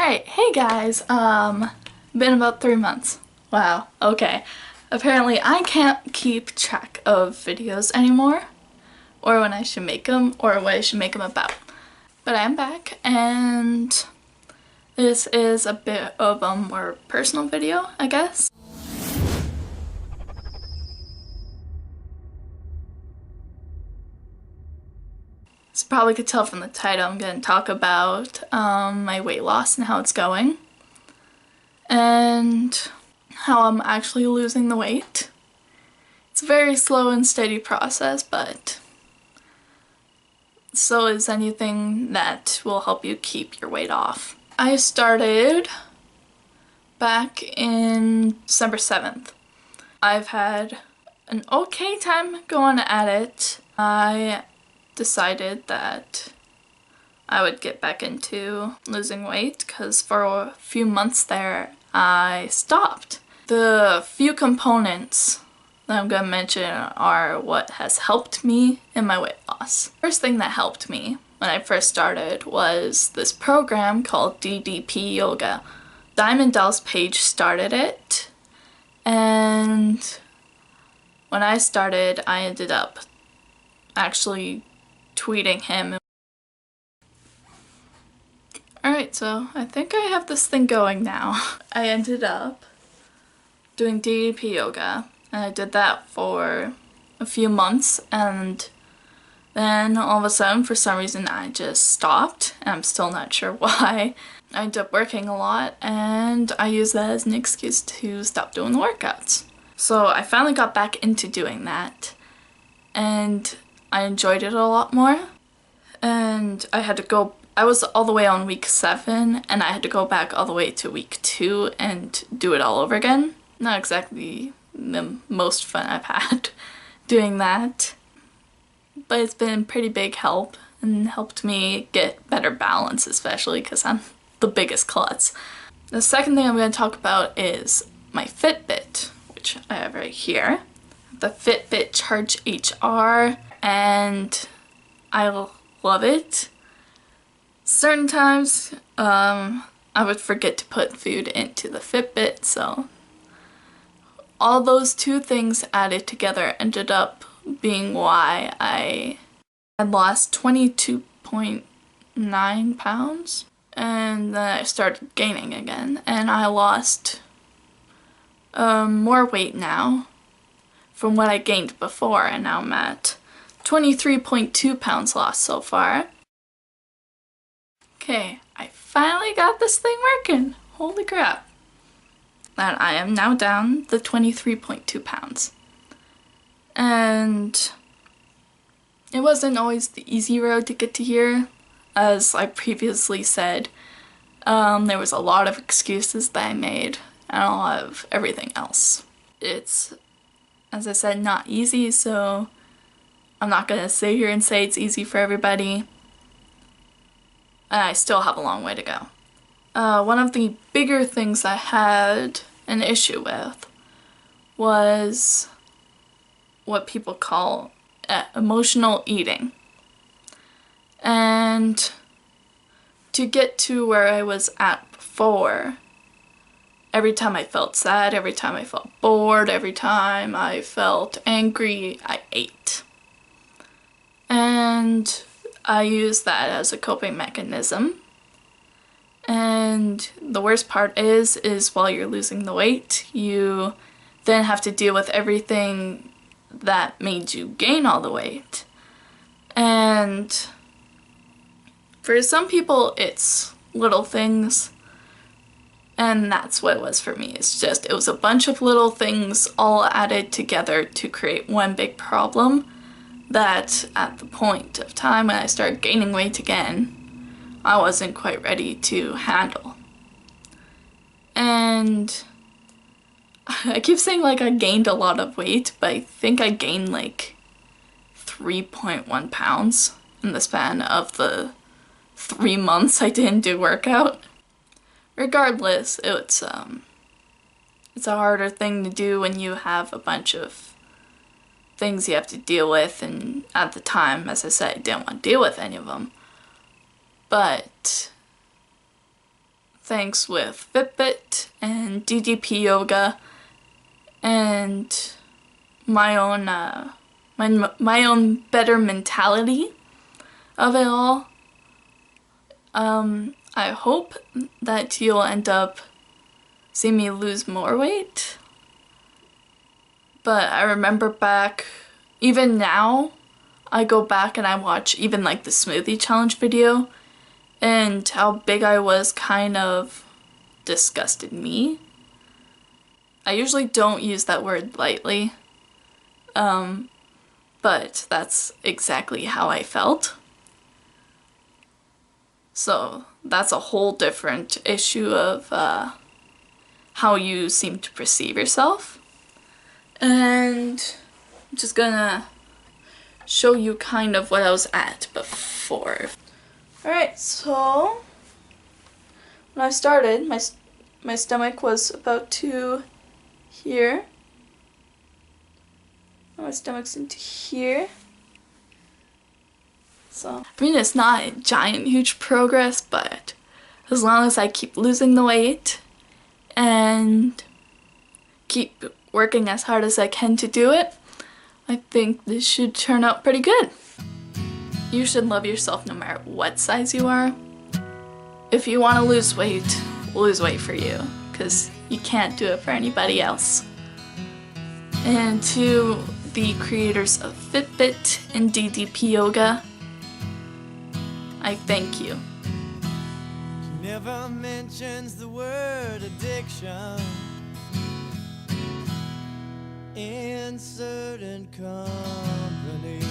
Alright, hey guys, been about 3 months. Wow, okay. Apparently I can't keep track of videos anymore, or when I should make them, or what I should make them about. But I am back, and this is a bit of a more personal video, I guess. As you probably could tell from the title, I'm going to talk about my weight loss and how it's going. And how I'm actually losing the weight. It's a very slow and steady process, but so is anything that will help you keep your weight off. I started back in December 7th. I've had an okay time going at it. I decided that I would get back into losing weight because for a few months there I stopped. The few components that I'm going to mention are what has helped me in my weight loss. First thing that helped me when I first started was this program called DDP Yoga. Diamond Dallas Page started it, and when I started I ended up actually tweeting him. Alright, so I think I have this thing going now. I ended up doing DDP yoga, and I did that for a few months, and then all of a sudden, for some reason, I just stopped, and I'm still not sure why. I ended up working a lot, and I used that as an excuse to stop doing the workouts. So I finally got back into doing that, and I enjoyed it a lot more. And I was all the way on week 7, and I had to go back all the way to week 2 and do it all over again. Not exactly the most fun I've had doing that, but it's been a pretty big help and helped me get better balance, especially because I'm the biggest klutz. The second thing I'm going to talk about is my Fitbit, which I have right here. The Fitbit Charge HR, and I love it. Certain times I would forget to put food into the Fitbit, so all those two things added together ended up being why I had lost 22.9 pounds, and then I started gaining again, and I lost more weight now from what I gained before, and now I'm at 23.2 pounds lost so far. Okay, I finally got this thing working. Holy crap. And I am now down the 23.2 pounds. And it wasn't always the easy road to get to here. As I previously said, there was a lot of excuses that I made and a lot of everything else. It's, as I said, not easy, so I'm not gonna sit here and say it's easy for everybody. I still have a long way to go. One of the bigger things I had an issue with was what people call emotional eating. And to get to where I was at before, every time I felt sad, every time I felt bored, every time I felt angry, I ate. And I use that as a coping mechanism. And the worst part is while you're losing the weight, you then have to deal with everything that made you gain all the weight. And for some people, it's little things. And that's what it was for me. It was a bunch of little things all added together to create one big problem that at the point of time when I started gaining weight again, I wasn't quite ready to handle. And I keep saying like I gained a lot of weight, but I think I gained like 3.1 pounds in the span of the 3 months I didn't do workout. Regardless, it's a harder thing to do when you have a bunch of things you have to deal with, and at the time, as I said, I didn't want to deal with any of them. But things with Fitbit and DDP yoga and my own my own better mentality of it all. I hope that you'll end up seeing me lose more weight. But I remember back, even now, I go back and I watch even like the smoothie challenge video, and how big I was kind of disgusted me. I usually don't use that word lightly, but that's exactly how I felt. So that's a whole different issue of how you seem to perceive yourself. And I'm just gonna show you kind of what I was at before. Alright, so when I started, my stomach was about to here. My stomach's into here. So, I mean, it's not a giant, huge progress, but as long as I keep losing the weight and keep working as hard as I can to do it, I think this should turn out pretty good. You should love yourself no matter what size you are. If you want to lose weight for you, because you can't do it for anybody else. And to the creators of Fitbit and DDP yoga, I thank you. She never mentions the word addiction in certain company.